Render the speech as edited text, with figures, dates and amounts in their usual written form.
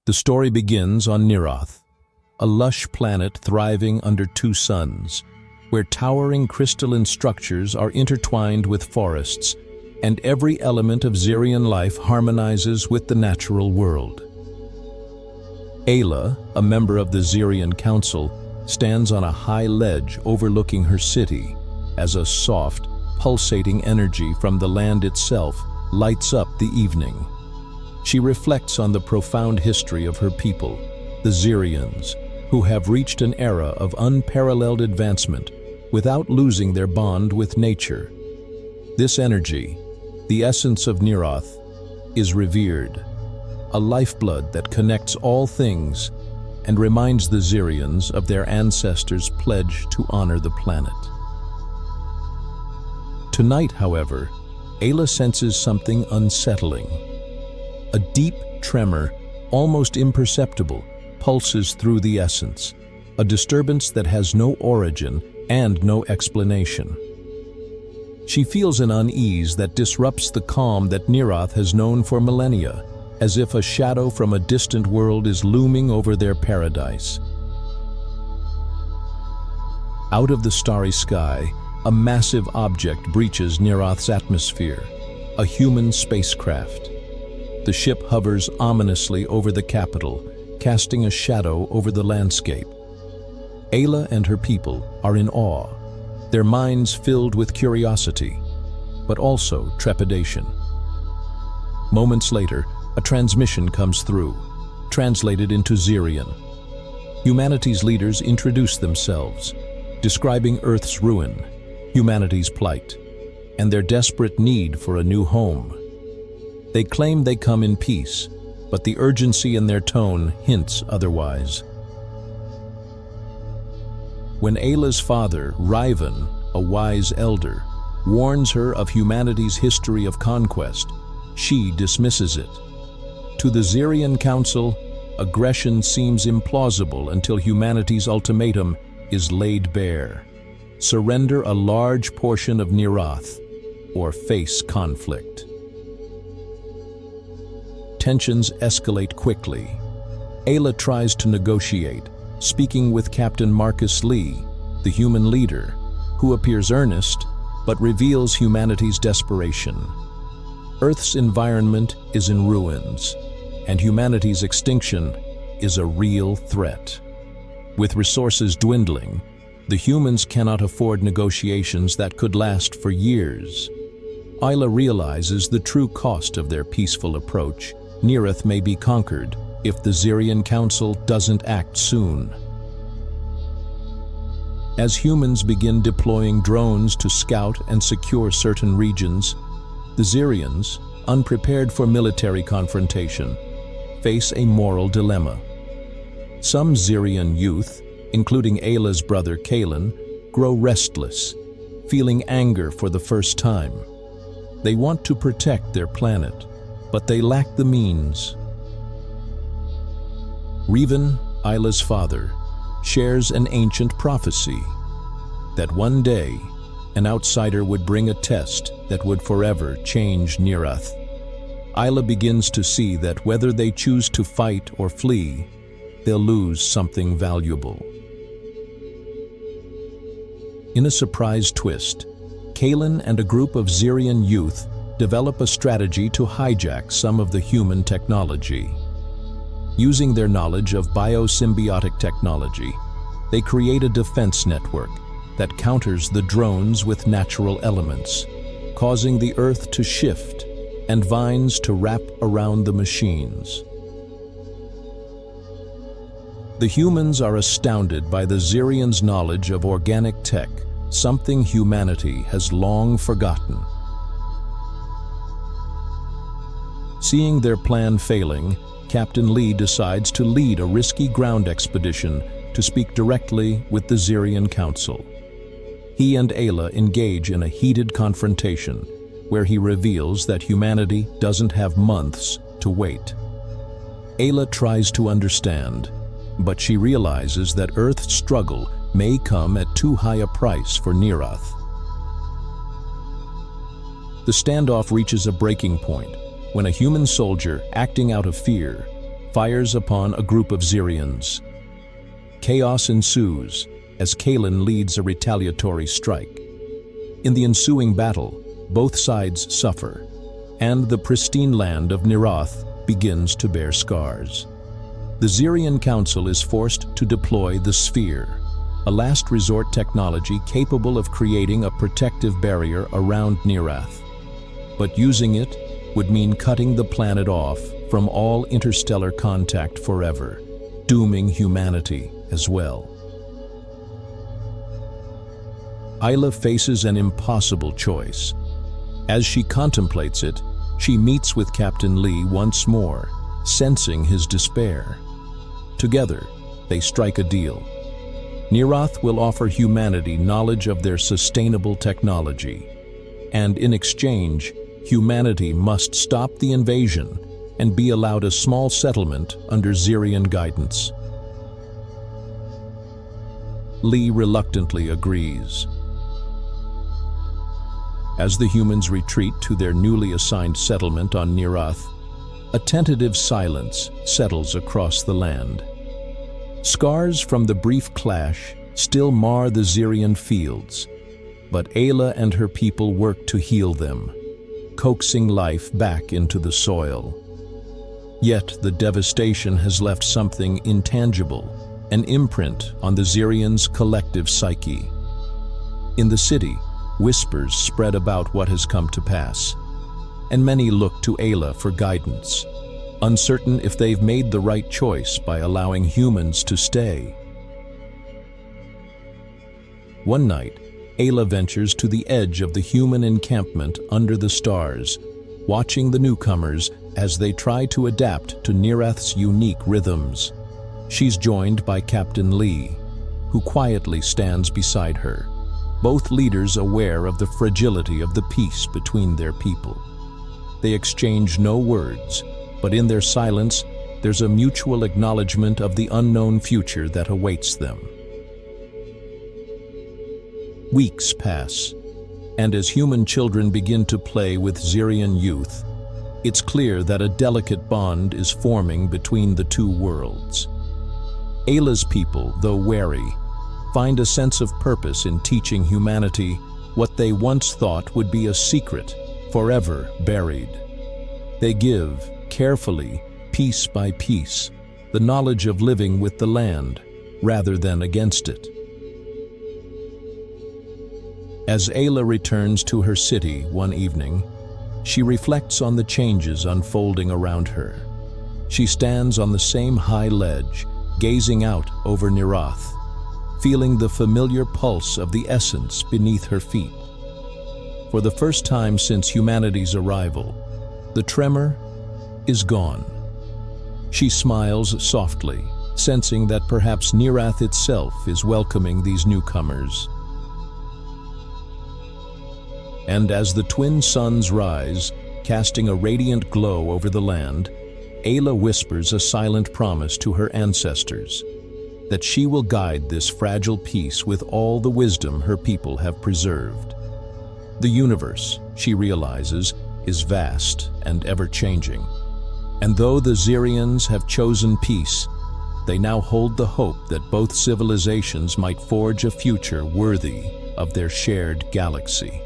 The story begins on Nirath, a lush planet thriving under two suns, where towering crystalline structures are intertwined with forests, and every element of Zyrian life harmonizes with the natural world. Ayla, a member of the Zyrian Council, stands on a high ledge overlooking her city as a soft, pulsating energy from the land itself lights up the evening. She reflects on the profound history of her people, the Zyrians, who have reached an era of unparalleled advancement without losing their bond with nature. This energy, the essence of Nirath, is revered, a lifeblood that connects all things and reminds the Zyrians of their ancestors' pledge to honor the planet. Tonight, however, Ayla senses something unsettling. A deep tremor, almost imperceptible, pulses through the essence, a disturbance that has no origin and no explanation. She feels an unease that disrupts the calm that Nirath has known for millennia, as if a shadow from a distant world is looming over their paradise. Out of the starry sky, a massive object breaches Nirath's atmosphere, a human spacecraft. The ship hovers ominously over the capital, casting a shadow over the landscape. Ayla and her people are in awe, their minds filled with curiosity, but also trepidation. Moments later, a transmission comes through, translated into Zyrian. Humanity's leaders introduce themselves, describing Earth's ruin, humanity's plight, and their desperate need for a new home. They claim they come in peace, but the urgency in their tone hints otherwise. When Ayla's father, Riven, a wise elder, warns her of humanity's history of conquest, she dismisses it. To the Zyrian Council, aggression seems implausible until humanity's ultimatum is laid bare. Surrender a large portion of Nirath, or face conflict. Tensions escalate quickly. Ayla tries to negotiate, speaking with Captain Marcus Lee, the human leader, who appears earnest but reveals humanity's desperation. Earth's environment is in ruins, and humanity's extinction is a real threat. With resources dwindling, the humans cannot afford negotiations that could last for years. Ayla realizes the true cost of their peaceful approach. Nirath may be conquered if the Zyrian Council doesn't act soon. As humans begin deploying drones to scout and secure certain regions, the Zyrians, unprepared for military confrontation, face a moral dilemma. Some Zyrian youth, including Ayla's brother Kalen, grow restless, feeling anger for the first time. They want to protect their planet, but they lack the means. Riven, Ayla's father, shares an ancient prophecy that one day an outsider would bring a test that would forever change Nirath. Ayla begins to see that whether they choose to fight or flee, they'll lose something valuable. In a surprise twist, Kalen and a group of Zyrian youth develop a strategy to hijack some of the human technology. Using their knowledge of biosymbiotic technology, they create a defense network that counters the drones with natural elements, causing the Earth to shift and vines to wrap around the machines. The humans are astounded by the Zyrians' knowledge of organic tech, something humanity has long forgotten. Seeing their plan failing, Captain Lee decides to lead a risky ground expedition to speak directly with the Zyrian Council. He and Ayla engage in a heated confrontation, where he reveals that humanity doesn't have months to wait. Ayla tries to understand, but she realizes that Earth's struggle may come at too high a price for Nirath. The standoff reaches a breaking point when a human soldier, acting out of fear, fires upon a group of Zyrians. Chaos ensues as Kaelin leads a retaliatory strike. In the ensuing battle, both sides suffer, and the pristine land of Nirath begins to bear scars. The Zyrian Council is forced to deploy the Sphere, a last resort technology capable of creating a protective barrier around Nirath. But using it would mean cutting the planet off from all interstellar contact forever, dooming humanity as well. Isla faces an impossible choice. As she contemplates it, she meets with Captain Lee once more, sensing his despair. Together, they strike a deal. Nirath will offer humanity knowledge of their sustainable technology, and in exchange, humanity must stop the invasion and be allowed a small settlement under Zyrian guidance. Lee reluctantly agrees. As the humans retreat to their newly assigned settlement on Nirath, a tentative silence settles across the land. Scars from the brief clash still mar the Zyrian fields, but Ayla and her people work to heal them, coaxing life back into the soil. Yet the devastation has left something intangible, an imprint on the Zyrians' collective psyche. In the city, whispers spread about what has come to pass, and many look to Ayla for guidance, uncertain if they've made the right choice by allowing humans to stay. One night, Ayla ventures to the edge of the human encampment under the stars, watching the newcomers as they try to adapt to Nirath's unique rhythms. She's joined by Captain Lee, who quietly stands beside her, both leaders aware of the fragility of the peace between their people. They exchange no words, but in their silence, there's a mutual acknowledgement of the unknown future that awaits them. Weeks pass, and as human children begin to play with Zyrian youth, it's clear that a delicate bond is forming between the two worlds. Ayla's people, though wary, find a sense of purpose in teaching humanity what they once thought would be a secret, forever buried. They give, carefully, piece by piece, the knowledge of living with the land, rather than against it. As Ayla returns to her city one evening, she reflects on the changes unfolding around her. She stands on the same high ledge, gazing out over Nirath, feeling the familiar pulse of the essence beneath her feet. For the first time since humanity's arrival, the tremor is gone. She smiles softly, sensing that perhaps Nirath itself is welcoming these newcomers. And as the twin suns rise, casting a radiant glow over the land, Ayla whispers a silent promise to her ancestors, that she will guide this fragile piece with all the wisdom her people have preserved. The universe, she realizes, is vast and ever-changing. And though the Zyrians have chosen peace, they now hold the hope that both civilizations might forge a future worthy of their shared galaxy.